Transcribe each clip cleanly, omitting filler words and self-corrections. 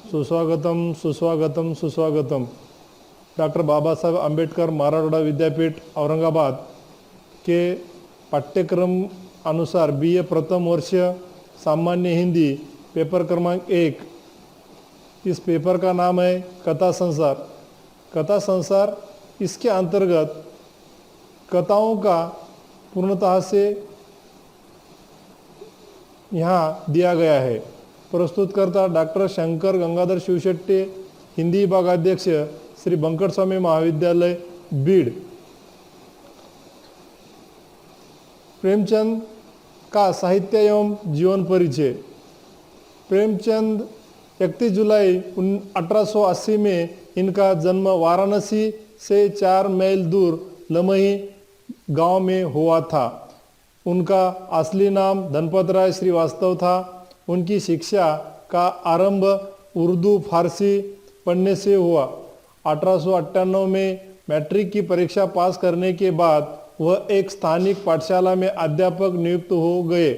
सुस्वागतम सुस्वागतम सुस्वागतम। डॉक्टर बाबा साहब अम्बेडकर मराठवाड़ा विद्यापीठ औरंगाबाद के पाठ्यक्रम अनुसार BA प्रथम वर्ष सामान्य हिंदी पेपर क्रमांक 1। इस पेपर का नाम है कथा संसार। कथा संसार इसके अंतर्गत कथाओं का पूर्णतः से यहाँ दिया गया है। प्रस्तुतकर्ता डॉक्टर शंकर गंगाधर शिवशेट्टी, हिंदी विभागाध्यक्ष श्री बंकट स्वामी महाविद्यालय बीड़। प्रेमचंद का साहित्य एवं जीवन परिचय। प्रेमचंद 31 जुलाई 1880 में इनका जन्म वाराणसी से 4 मील दूर लमही गांव में हुआ था। उनका असली नाम धनपतराय श्रीवास्तव था। उनकी शिक्षा का आरंभ उर्दू फारसी पढ़ने से हुआ। 1898 में मैट्रिक की परीक्षा पास करने के बाद वह एक स्थानिक पाठशाला में अध्यापक नियुक्त हो गए।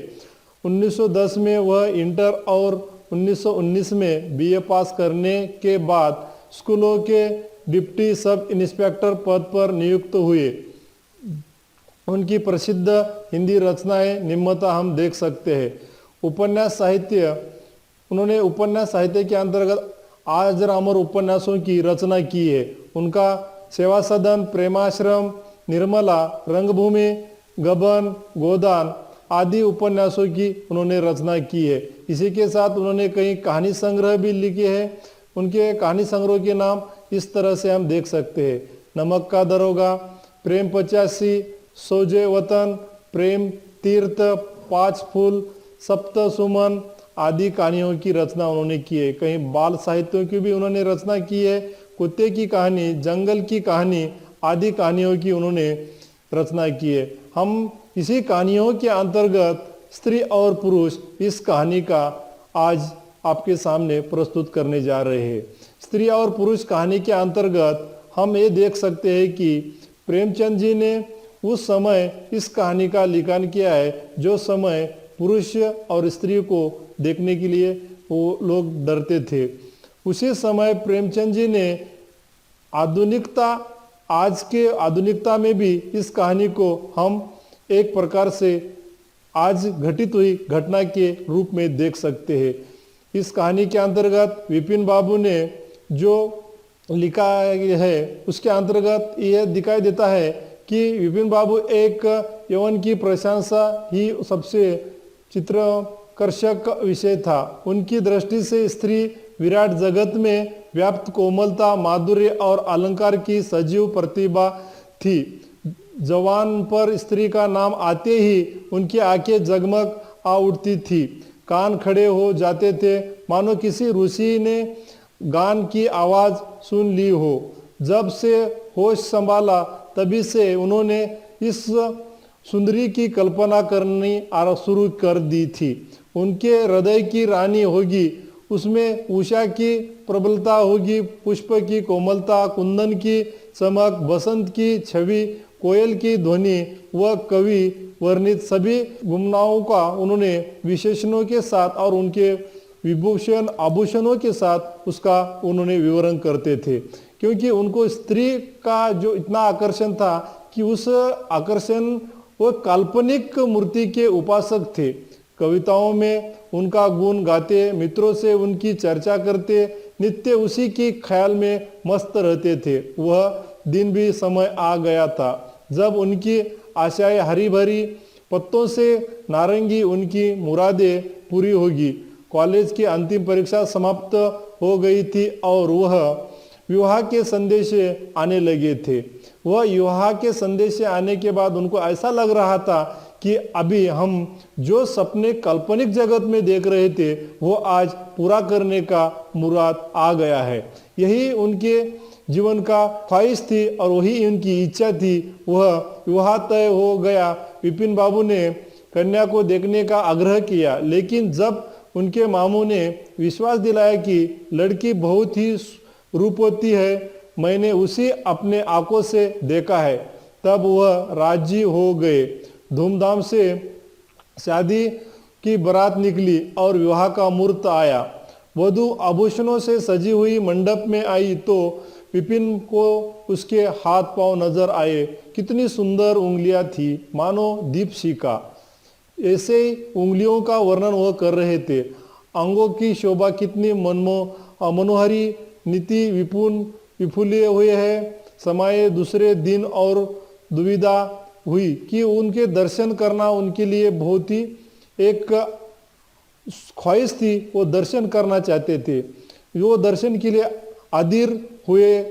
1910 में वह इंटर और 1919 में BA पास करने के बाद स्कूलों के डिप्टी सब इंस्पेक्टर पद पर नियुक्त हुए। उनकी प्रसिद्ध हिंदी रचनाएं निम्नतः हम देख सकते हैं। उपन्यास साहित्य, उन्होंने उपन्यास साहित्य के अंतर्गत आजरामर उपन्यासों की रचना की है। उनका सेवा सदन, प्रेमाश्रम, निर्मला, रंगभूमि, गबन, गोदान आदि उपन्यासों की उन्होंने रचना की है। इसी के साथ उन्होंने कई कहानी संग्रह भी लिखे हैं। उनके कहानी संग्रह के नाम इस तरह से हम देख सकते हैं: नमक का दरोगा, प्रेम 85, सोजे वतन, प्रेम तीर्थ, 5 फूल, सप्त सुमन आदि कहानियों की रचना उन्होंने की है। कहीं बाल साहित्यों की भी उन्होंने रचना की है। कुत्ते की कहानी, जंगल की कहानी आदि कहानियों की उन्होंने रचना की है। हम इसी कहानियों के अंतर्गत स्त्री और पुरुष इस कहानी का आज आपके सामने प्रस्तुत करने जा रहे हैं। स्त्री और पुरुष कहानी के अंतर्गत हम ये देख सकते हैं कि प्रेमचंद जी ने उस समय इस कहानी का लिखन किया है जो समय पुरुष और स्त्री को देखने के लिए वो लोग डरते थे। उसी समय प्रेमचंद जी ने आज के आधुनिकता में भी इस कहानी को हम एक प्रकार से आज घटित हुई घटना के रूप में देख सकते हैं। इस कहानी के अंतर्गत विपिन बाबू ने जो लिखा है उसके अंतर्गत यह दिखाई देता है कि विपिन बाबू एक यौवन की प्रशंसा ही सबसे चित्ताकर्षक विषय था। उनकी दृष्टि से स्त्री विराट जगत में व्याप्त कोमलता, माधुर्य और अलंकार की सजीव प्रतिभा थी। जवान पर स्त्री का नाम आते ही उनकी आंखें जगमग आ उठती थी, कान खड़े हो जाते थे, मानो किसी ऋषि ने गान की आवाज सुन ली हो। जब से होश संभाला तभी से उन्होंने इस सुंदरी की कल्पना करनी शुरू कर दी थी। उनके हृदय की रानी होगी, उसमें उषा की प्रबलता होगी, पुष्प की कोमलता, कुंदन की चमक, बसंत की छवि, कोयल की ध्वनि व कवि वर्णित सभी गुणों का उन्होंने विशेषणों के साथ और उनके विभूषण आभूषणों के साथ उसका उन्होंने विवरण करते थे। क्योंकि उनको स्त्री का जो इतना आकर्षण था कि उस आकर्षण वो काल्पनिक मूर्ति के उपासक थे। कविताओं में उनका गुण गाते, मित्रों से उनकी चर्चा करते, नित्य उसी की ख्याल में मस्त रहते थे। वह दिन भी समय आ गया था जब उनकी आशाएं हरी भरी पत्तों से नारंगी उनकी मुरादें पूरी होगी। कॉलेज की अंतिम परीक्षा समाप्त हो गई थी और वह विवाह के संदेश आने लगे थे। वह विवाह के संदेश आने के बाद उनको ऐसा लग रहा था कि अभी हम जो सपने काल्पनिक जगत में देख रहे थे वो आज पूरा करने का मुराद आ गया है। यही उनके जीवन का ख्वाहिश थी और वही उनकी इच्छा थी। वह विवाह तय हो गया। विपिन बाबू ने कन्या को देखने का आग्रह किया, लेकिन जब उनके मामू ने विश्वास दिलाया कि लड़की बहुत ही रूपवती है, मैंने उसे अपने आंखों से देखा है, तब वह राजी हो गए। धूमधाम से शादी की बारात निकली और विवाह का मुहूर्त आया। वधु आभूषणों से सजी हुई मंडप में आई तो विपिन को उसके हाथ पांव नजर आए। कितनी सुंदर उंगलियां थी, मानो दीपशिखा। ऐसे ही उंगलियों का वर्णन वह कर रहे थे। अंगों की शोभा कितनी मनोहरी, नीति विफुले हुए है। समाये दूसरे दिन और दुविधा हुई कि उनके दर्शन करना उनके लिए बहुत ही एक ख्वाहिश थी। वो दर्शन करना चाहते थे। वो दर्शन के लिए अधीर हुए,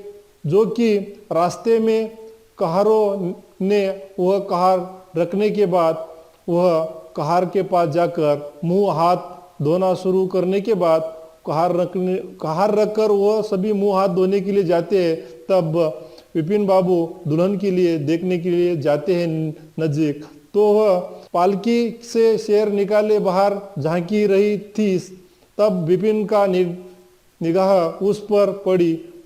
जो कि रास्ते में कहारों ने वह कहार रखने के बाद वह कहार के पास जाकर मुंह हाथ धोना शुरू करने के बाद कहार रखकर वह सभी मुंह हाथ धोने के लिए जाते हैं। तब विपिन बाबू दुल्हन के लिए देखने के लिए जाते हैं नजीक, तो वह पालकी से शेर निकाले बाहर झांकी रही थी। तब विपिन का निगाह उस पर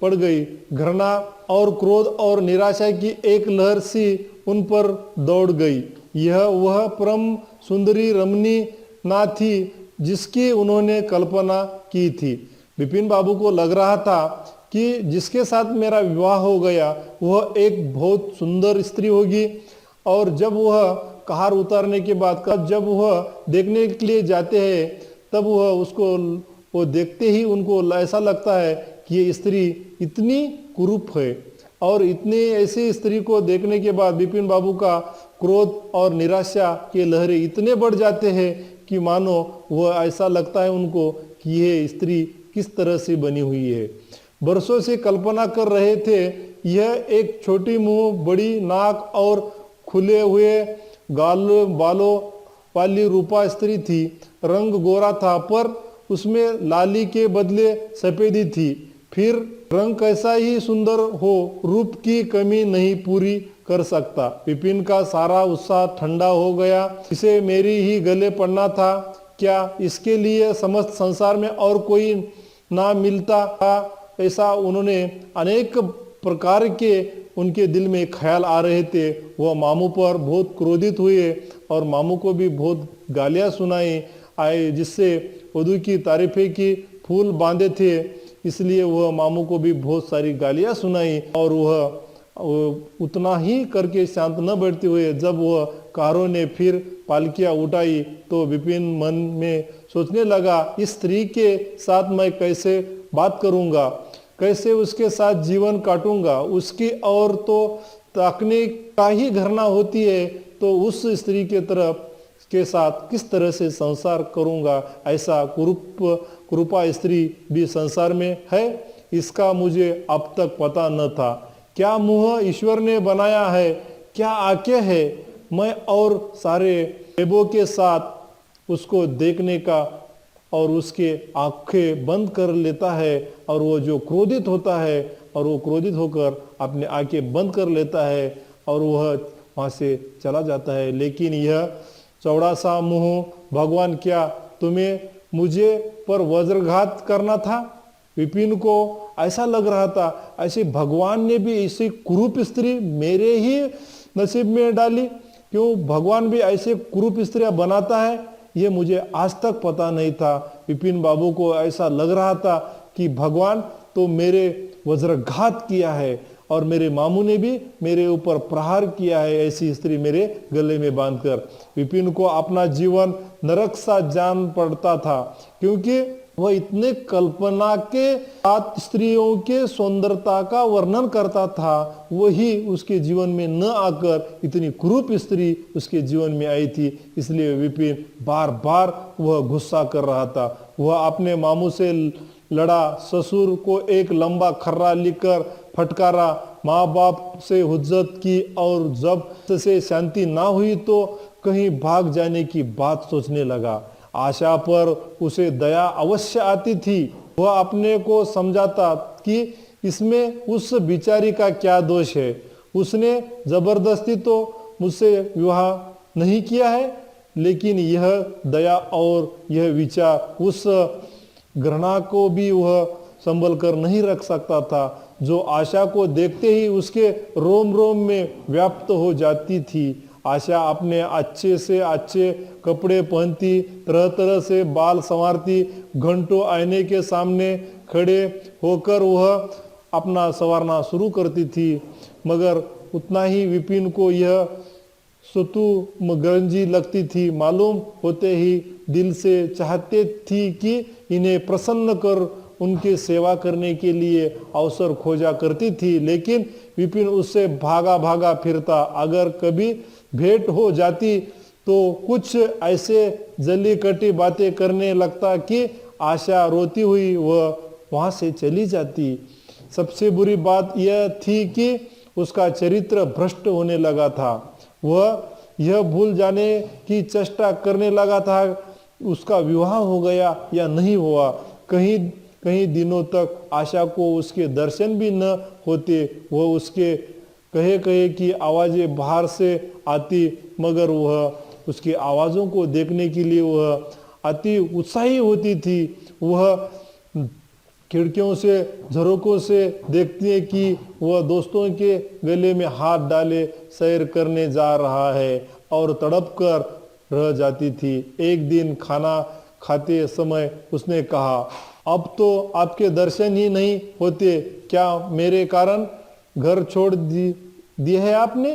पड़ गई। घृणा और क्रोध और निराशा की एक लहर सी उन पर दौड़ गई। यह वह परम सुंदरी रमणी ना थी जिसकी उन्होंने कल्पना की थी। विपिन बाबू को लग रहा था कि जिसके साथ मेरा विवाह हो गया वह एक बहुत सुंदर स्त्री होगी। और जब वह कहार उतारने के बाद जब वह देखने के लिए जाते हैं तब वो देखते ही उनको ऐसा लगता है कि ये स्त्री इतनी कुरूप है। और इतनी ऐसी स्त्री को देखने के बाद विपिन बाबू का क्रोध और निराशा के लहरें इतने बढ़ जाते हैं कि मानो वह ऐसा लगता है उनको कि यह स्त्री किस तरह से बनी हुई है। बरसों से कल्पना कर रहे थे। यह एक छोटी मुंह, बड़ी नाक और खुले हुए बालों वाली रूपा स्त्री थी। रंग गोरा था पर उसमें लाली के बदले सफेदी थी। फिर रंग कैसा ही सुंदर हो, रूप की कमी नहीं पूरी कर सकता। विपिन का सारा उत्साह ठंडा हो गया। इसे मेरी ही गले पड़ना था क्या? इसके लिए समस्त संसार में और कोई ना मिलता था? ऐसा उन्होंने अनेक प्रकार के उनके दिल में ख्याल आ रहे थे। वह मामू पर बहुत क्रोधित हुए और मामू को भी बहुत गालियां सुनाई आए, जिससे वधू की तारीफें की फूल बांधे थे। इसलिए वह मामू को भी बहुत सारी गालियां सुनाई और वह उतना ही करके शांत न बैठते हुए जब वह कारों ने फिर पालकियां उठाई तो विपिन मन में सोचने लगा, इस स्त्री के साथ मैं कैसे बात करूंगा, कैसे उसके साथ जीवन काटूंगा। उसकी और तो ताकने का ही घृणा होती है, तो उस स्त्री के तरफ के साथ किस तरह से संसार करूंगा। ऐसा कुरूपा स्त्री भी संसार में है, इसका मुझे अब तक पता न था। क्या मुंह ईश्वर ने बनाया है, क्या आंखें है। मैं और सारे ऐबों के साथ उसको देखने का और उसके आंखें बंद कर लेता है और वो जो क्रोधित होता है और वो क्रोधित होकर अपने आंखें बंद कर लेता है और वह वहाँ से चला जाता है। लेकिन यह चौड़ा सा मुंह, भगवान क्या तुम्हें मुझे पर वज्रघात करना था? विपिन को ऐसा लग रहा था ऐसे भगवान ने भी ऐसी कुरूप स्त्री मेरे ही नसीब में डाली। क्यों भगवान भी ऐसे कुरूप स्त्रियां बनाता है, ये मुझे आज तक पता नहीं था। विपिन बाबू को ऐसा लग रहा था कि भगवान तो मेरे वज्रघात किया है और मेरे मामू ने भी मेरे ऊपर प्रहार किया है, ऐसी स्त्री मेरे गले में बांधकर। विपिन को अपना जीवन नरक सा जान पड़ता था, क्योंकि वह इतने कल्पना के साथ स्त्रियों के सौंदर्यता का वर्णन करता था। वही उसके जीवन में न आकर इतनी कुरूप स्त्री उसके जीवन में आई थी। इसलिए विपिन बार बार वह गुस्सा कर रहा था। वह अपने मामू से लड़ा, ससुर को एक लंबा खर्रा लिखकर फटकारा, माँ बाप से हुज्जत की और जब से शांति ना हुई तो कहीं भाग जाने की बात सोचने लगा। आशा पर उसे दया अवश्य आती थी। वह अपने को समझाता कि इसमें उस बिचारी का क्या दोष है, उसने जबरदस्ती तो मुझसे विवाह नहीं किया है। लेकिन यह दया और यह विचार उस घृणा को भी वह संभल कर नहीं रख सकता था, जो आशा को देखते ही उसके रोम रोम में व्याप्त हो जाती थी। आशा अपने अच्छे से अच्छे कपड़े पहनती, तरह तरह से बाल संवारती, घंटों आईने के सामने खड़े होकर वह अपना संवारना शुरू करती थी। मगर उतना ही विपिन को यह गंजी लगती थी। मालूम होते ही दिल से चाहते थी कि इन्हें प्रसन्न कर उनकी सेवा करने के लिए अवसर खोजा करती थी, लेकिन विपिन उससे भागा भागा फिरता। अगर कभी भेंट हो जाती तो कुछ ऐसे जली कटी बातें करने लगता कि आशा रोती हुई वह वहां से चली जाती। सबसे बुरी बात यह थी कि उसका चरित्र भ्रष्ट होने लगा था। वह यह भूल जाने की चेष्टा करने लगा था उसका विवाह हो गया या नहीं हुआ। कहीं कई दिनों तक आशा को उसके दर्शन भी न होते। वह उसके कहे कहे की आवाज़ें बाहर से आती, मगर वह उसकी आवाज़ों को देखने के लिए वह अति उत्साही होती थी। वह खिड़कियों से झरोकों से देखती है कि वह दोस्तों के गले में हाथ डाले सैर करने जा रहा है और तड़प कर रह जाती थी। एक दिन खाना खाते समय उसने कहा, अब तो आपके दर्शन ही नहीं होते, क्या मेरे कारण घर छोड़ दिए है आपने?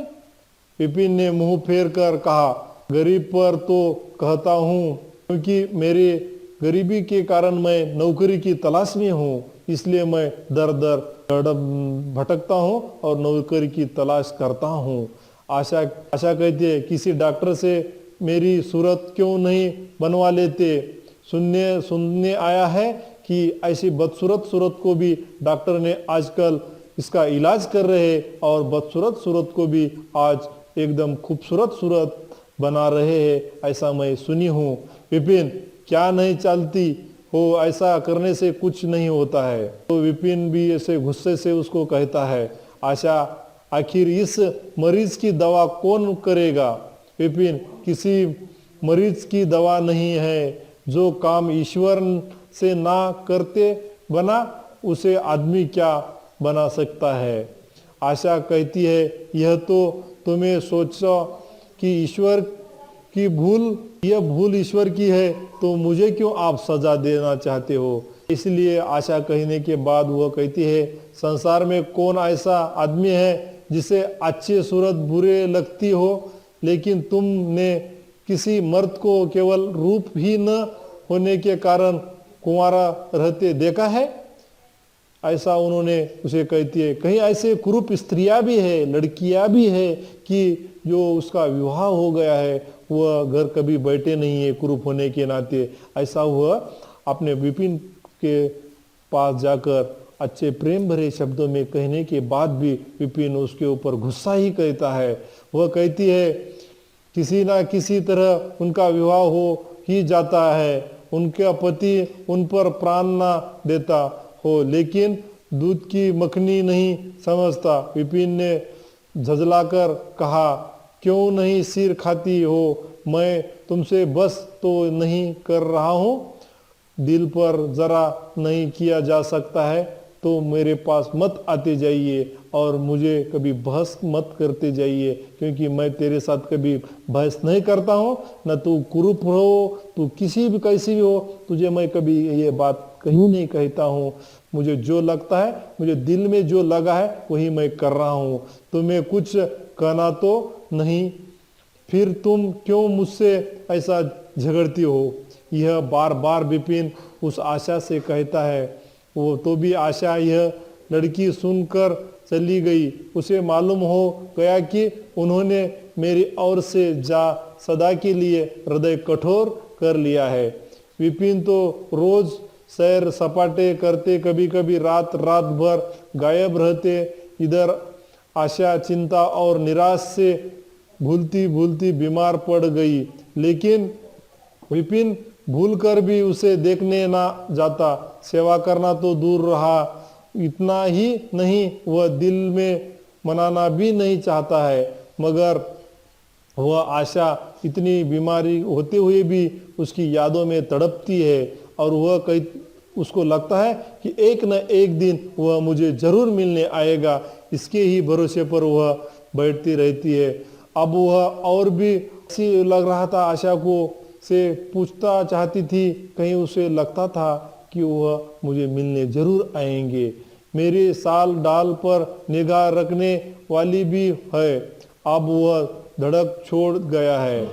विपिन ने मुंह फेर कर कहा, गरीब पर तो कहता हूँ, क्योंकि मेरे गरीबी के कारण मैं नौकरी की तलाश में हूँ, इसलिए मैं दर दर भटकता हूँ और नौकरी की तलाश करता हूँ। आशा कहती है, किसी डॉक्टर से मेरी सूरत क्यों नहीं बनवा लेते? सुनने आया है कि ऐसी बदसूरत सूरत को भी डॉक्टर ने आजकल इसका इलाज कर रहे हैं और बदसूरत सूरत को भी आज एकदम खूबसूरत सूरत बना रहे हैं, ऐसा मैं सुनी हूँ। विपिन, क्या नहीं चलती हो? ऐसा करने से कुछ नहीं होता है। तो विपिन भी ऐसे गुस्से से उसको कहता है, आशा, आखिर इस मरीज की दवा कौन करेगा? विपिन, किसी मरीज की दवा नहीं है। जो काम ईश्वर से ना करते बना, उसे आदमी क्या बना सकता है? आशा कहती है, यह तो तुम्हें सोचो कि ईश्वर की यह भूल ईश्वर की है, तो मुझे क्यों आप सजा देना चाहते हो? इसलिए आशा कहने के बाद वह कहती है, संसार में कौन ऐसा आदमी है जिसे अच्छी सूरत बुरे लगती हो, लेकिन तुमने किसी मर्द को केवल रूप ही न होने के कारण कुंवारा रहते देखा है? ऐसा उन्होंने उसे कहती है। कहीं ऐसे कुरूप स्त्रियां भी है, लड़कियां भी है कि जो उसका विवाह हो गया है वह घर कभी बैठे नहीं है कुरूप होने के नाते। ऐसा वह अपने विपिन के पास जाकर अच्छे प्रेम भरे शब्दों में कहने के बाद भी विपिन उसके ऊपर गुस्सा ही कहता है। वह कहती है, किसी ना किसी तरह उनका विवाह हो ही जाता है, उनका पति उन पर प्राण ना देता हो, लेकिन दूध की मक्खनी नहीं समझता। विपिन ने झुंझलाकर कहा, क्यों नहीं सिर खाती हो? मैं तुमसे बस तो नहीं कर रहा हूँ, दिल पर जरा नहीं किया जा सकता है तो मेरे पास मत आते जाइए और मुझे कभी बहस मत करते जाइए, क्योंकि मैं तेरे साथ कभी बहस नहीं करता हूँ। न तू कुरूप हो, तू किसी भी कैसी भी हो, तुझे मैं कभी ये बात कहीं नहीं कहता हूँ। मुझे जो लगता है, मुझे दिल में जो लगा है वही मैं कर रहा हूँ। तुम्हें कुछ कहना तो नहीं, फिर तुम क्यों मुझसे ऐसा झगड़ती हो? यह बार बार विपिन उस आशा से कहता है। वो तो भी आशा यह लड़की सुनकर चली गई। उसे मालूम हो गया कि उन्होंने मेरी ओर से सदा के लिए हृदय कठोर कर लिया है। विपिन तो रोज सैर सपाटे करते, कभी कभी रात भर गायब रहते। इधर आशा चिंता और निराश से भूलती भूलती बीमार पड़ गई, लेकिन विपिन भूल कर भी उसे देखने ना जाता। सेवा करना तो दूर रहा, इतना ही नहीं वह दिल में मनाना भी नहीं चाहता है। मगर वह आशा इतनी बीमारी होते हुए भी उसकी यादों में तड़पती है और उसको लगता है कि एक न एक दिन वह मुझे जरूर मिलने आएगा। इसके ही भरोसे पर वह बैठती रहती है। अब वह और भी ऐसी लग रहा था, आशा को से पूछता चाहती थी, कहीं उसे लगता था कि वह मुझे मिलने जरूर आएंगे। मेरे साल डाल पर निगाह रखने वाली भी है। अब वह धड़क छोड़ गया है।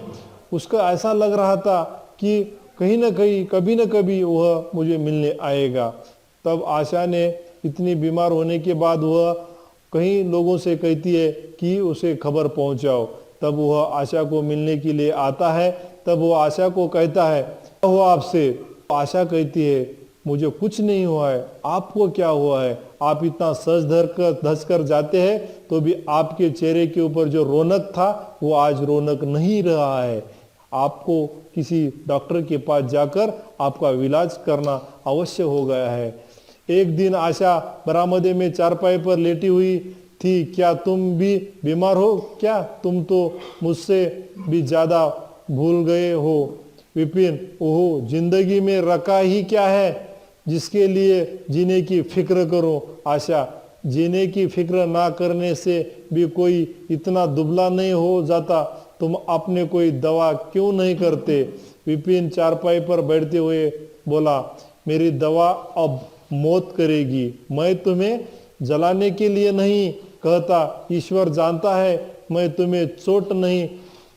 उसका ऐसा लग रहा था कि कहीं ना कहीं कभी ना कभी वह मुझे मिलने आएगा। तब आशा ने इतनी बीमार होने के बाद वह कई लोगों से कहती है कि उसे खबर पहुंचाओ। तब वह आशा को मिलने के लिए आता है। तब वो आशा को कहता है, क्या हुआ आपसे? आशा कहती है, मुझे कुछ नहीं हुआ है, आपको क्या हुआ है? आप इतना सज धस कर जाते हैं तो भी आपके चेहरे के ऊपर जो रौनक था वो आज रौनक नहीं रहा है। आपको किसी डॉक्टर के पास जाकर आपका इलाज करना आवश्यक हो गया है। एक दिन आशा बरामदे में चारपाई पर लेटी हुई थी। क्या तुम भी बीमार हो क्या? तुम तो मुझसे भी ज्यादा भूल गए हो। विपिन, ओहो, जिंदगी में रखा ही क्या है जिसके लिए जीने की फिक्र करो? आशा, जीने की फिक्र ना करने से भी कोई इतना दुबला नहीं हो जाता। तुम अपने कोई दवा क्यों नहीं करते? विपिन चारपाई पर बैठते हुए बोला, मेरी दवा अब मौत करेगी। मैं तुम्हें जलाने के लिए नहीं कहता, ईश्वर जानता है मैं तुम्हें चोट नहीं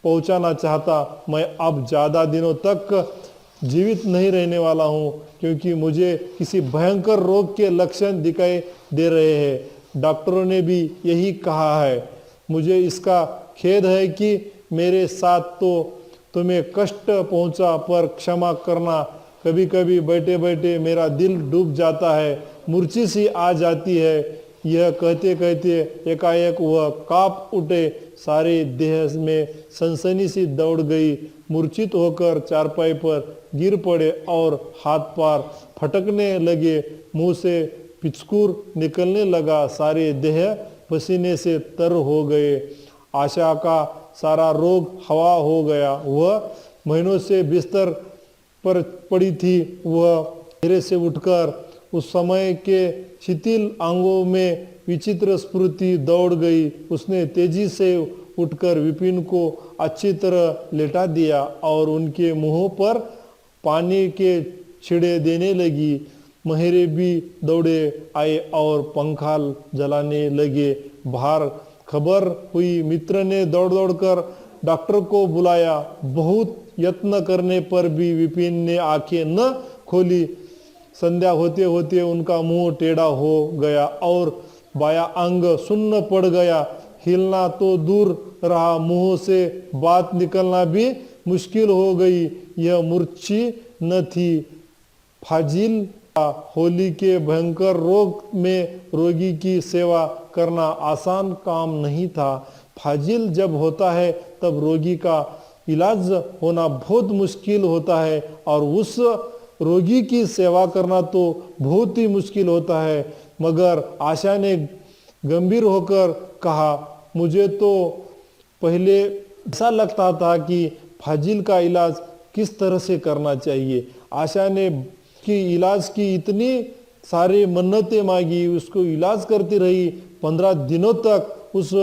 पहुंचाना चाहता। मैं अब ज्यादा दिनों तक जीवित नहीं रहने वाला हूं, क्योंकि मुझे किसी भयंकर रोग के लक्षण दिखाई दे रहे हैं। डॉक्टरों ने भी यही कहा है। मुझे इसका खेद है कि मेरे साथ तो तुम्हें कष्ट पहुंचा, पर क्षमा करना। कभी कभी बैठे बैठे मेरा दिल डूब जाता है, मूर्छा सी आ जाती है। यह कहते कहते एकाएक वह कांप उठे, सारे देह में सनसनी सी दौड़ गई। मूर्छित होकर चारपाई पर गिर पड़े और हाथ पैर फटकने लगे। मुंह से पिचकुर निकलने लगा। सारे देह पसीने से तर हो गए। आशा का सारा रोग हवा हो गया। वह महीनों से बिस्तर पर पड़ी थी। वह धीरे से उठकर उस समय के शिथिल अंगों में विचित्र स्फूर्ति दौड़ गई। उसने तेजी से उठकर विपिन को अच्छी तरह लेटा दिया और उनके मुंह पर पानी के छिड़े देने लगी। महिरे भी दौड़े आए और पंखा जलाने लगे। बाहर खबर हुई। मित्र ने दौड़ दौड़ कर डॉक्टर को बुलाया। बहुत यत्न करने पर भी विपिन ने आंखें न खोली। संध्या होते होते उनका मुंह टेढ़ा हो गया और बाया अंग सुन्न पड़ गया। हिलना तो दूर रहा, मुंह से बात निकलना भी मुश्किल हो गई। यह मूर्छा न थी, फाजिल। होली के भयंकर रोग में रोगी की सेवा करना आसान काम नहीं था। फाजिल जब होता है तब रोगी का इलाज होना बहुत मुश्किल होता है और उस रोगी की सेवा करना तो बहुत ही मुश्किल होता है। मगर आशा ने गंभीर होकर कहा, मुझे तो पहले ऐसा लगता था कि फाजिल का इलाज किस तरह से करना चाहिए। आशा ने कि इलाज की इतनी सारी मन्नतें मांगी, उसको इलाज करती रही। 15 दिनों तक उस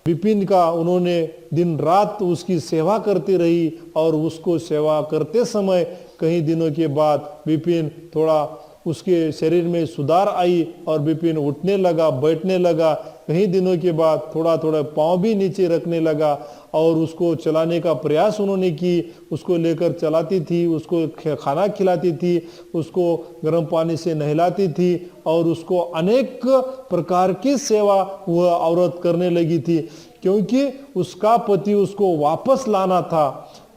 विपिन का उन्होंने दिन रात उसकी सेवा करती रही और उसको सेवा करते समय कई दिनों के बाद विपिन थोड़ा उसके शरीर में सुधार आई और विपिन उठने लगा, बैठने लगा। कई दिनों के बाद थोड़ा थोड़ा पाँव भी नीचे रखने लगा और उसको चलाने का प्रयास उन्होंने की। उसको लेकर चलाती थी, उसको खाना खिलाती थी, उसको गर्म पानी से नहलाती थी और उसको अनेक प्रकार की सेवा वह औरत करने लगी थी, क्योंकि उसका पति उसको वापस लाना था।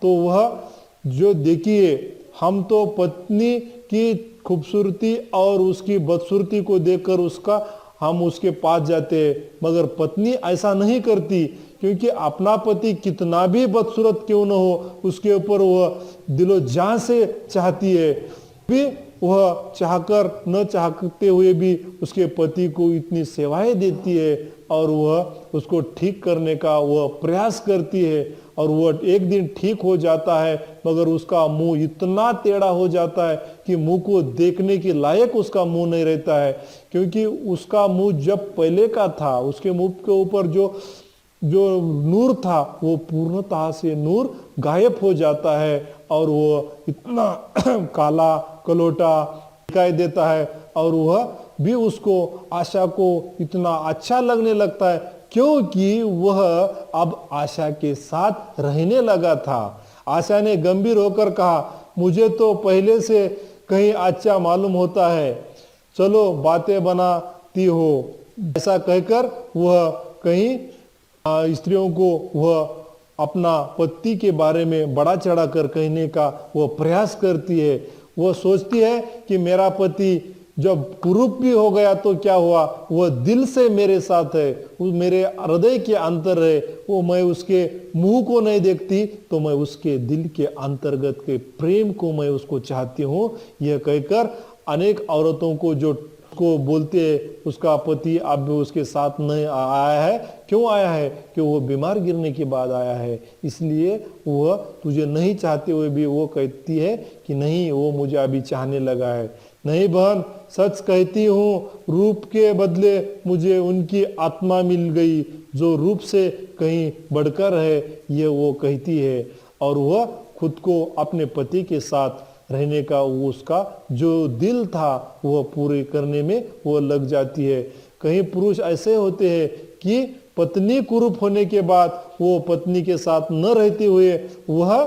तो वह जो देखिए, हम तो पत्नी की खूबसूरती और उसकी बदसूरती को देखकर हम उसके पास जाते हैं, मगर पत्नी ऐसा नहीं करती, क्योंकि अपना पति कितना भी बदसूरत क्यों न हो, उसके ऊपर वह दिलो जान से चाहती है। भी वह चाहकर न चाहते हुए भी उसके पति को इतनी सेवाएं देती है और वह उसको ठीक करने का वह प्रयास करती है और वह एक दिन ठीक हो जाता है, मगर उसका मुंह इतना टेढ़ा हो जाता है कि मुंह को देखने के लायक उसका मुंह नहीं रहता है। क्योंकि उसका मुंह जब पहले का था, उसके मुंह के ऊपर जो जो नूर था वो पूर्णतः से नूर गायब हो जाता है और वो इतना काला कलोटा दिखाई देता है और वह भी उसको आशा को इतना अच्छा लगने लगता है क्योंकि वह अब आशा के साथ रहने लगा था। आशा ने गंभीर होकर कहा, मुझे तो पहले से कहीं अच्छा मालूम होता है, चलो बातें बनाती हो। ऐसा कहकर वह कहीं स्त्रियों को वह अपना पति के बारे में बड़ा चढ़ाकर कहने का वह प्रयास करती है। वह सोचती है कि मेरा पति जब कुरूप भी हो गया तो क्या हुआ, वह दिल से मेरे साथ है, वो मेरे हृदय के अंतर है, वो मैं उसके मुंह को नहीं देखती तो मैं उसके दिल के अंतर्गत के प्रेम को मैं उसको चाहती हूँ। यह कहकर अनेक औरतों को जो को बोलते हैं उसका पति अब उसके साथ नहीं आया है। क्यों आया है? कि वो बीमार गिरने के बाद आया है, इसलिए वह तुझे नहीं चाहते हुए भी वो कहती है कि नहीं, वो मुझे अभी चाहने लगा है। नहीं बहन, सच कहती हूँ, रूप के बदले मुझे उनकी आत्मा मिल गई जो रूप से कहीं बढ़कर है, ये वो कहती है। और वह खुद को अपने पति के साथ रहने का वो उसका जो दिल था वह पूरे करने में वो लग जाती है। कहीं पुरुष ऐसे होते हैं कि पत्नी कुरूप होने के बाद वो पत्नी के साथ न रहते हुए वह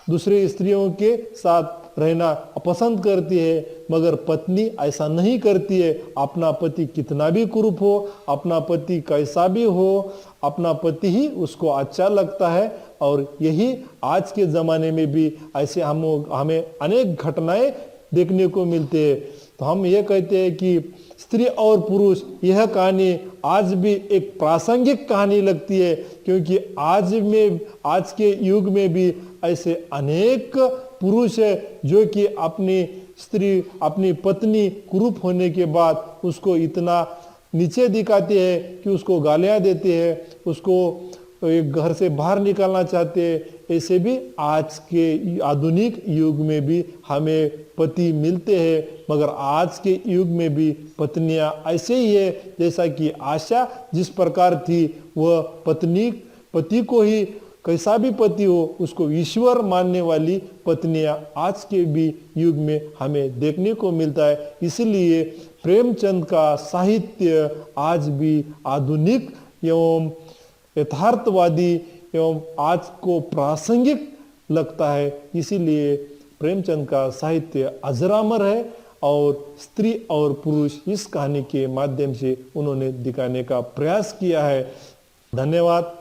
दूसरे स्त्रियों के साथ रहना पसंद करती है, मगर पत्नी ऐसा नहीं करती है। अपना पति कितना भी कुरूप हो, अपना पति कैसा भी हो, अपना पति ही उसको अच्छा लगता है। और यही आज के ज़माने में भी ऐसे हमें अनेक घटनाएं देखने को मिलते हैं। तो हम ये कहते हैं कि स्त्री और पुरुष, यह कहानी आज भी एक प्रासंगिक कहानी लगती है, क्योंकि आज के युग में भी ऐसे अनेक पुरुष है जो कि अपनी स्त्री, अपनी पत्नी कुरूप होने के बाद उसको इतना नीचे दिखाते हैं कि उसको गालियां देते हैं, उसको एक घर से बाहर निकालना चाहते हैं। ऐसे भी आज के आधुनिक युग में भी हमें पति मिलते हैं, मगर आज के युग में भी पत्नियां ऐसे ही है जैसा कि आशा जिस प्रकार थी, वह पति को ही, कैसा भी पति हो, उसको ईश्वर मानने वाली पत्नियां आज के भी युग में हमें देखने को मिलता है। इसलिए प्रेमचंद का साहित्य आज भी आधुनिक एवं यथार्थवादी एवं आज को प्रासंगिक लगता है। इसीलिए प्रेमचंद का साहित्य अजरामर है और स्त्री और पुरुष इस कहानी के माध्यम से उन्होंने दिखाने का प्रयास किया है। धन्यवाद।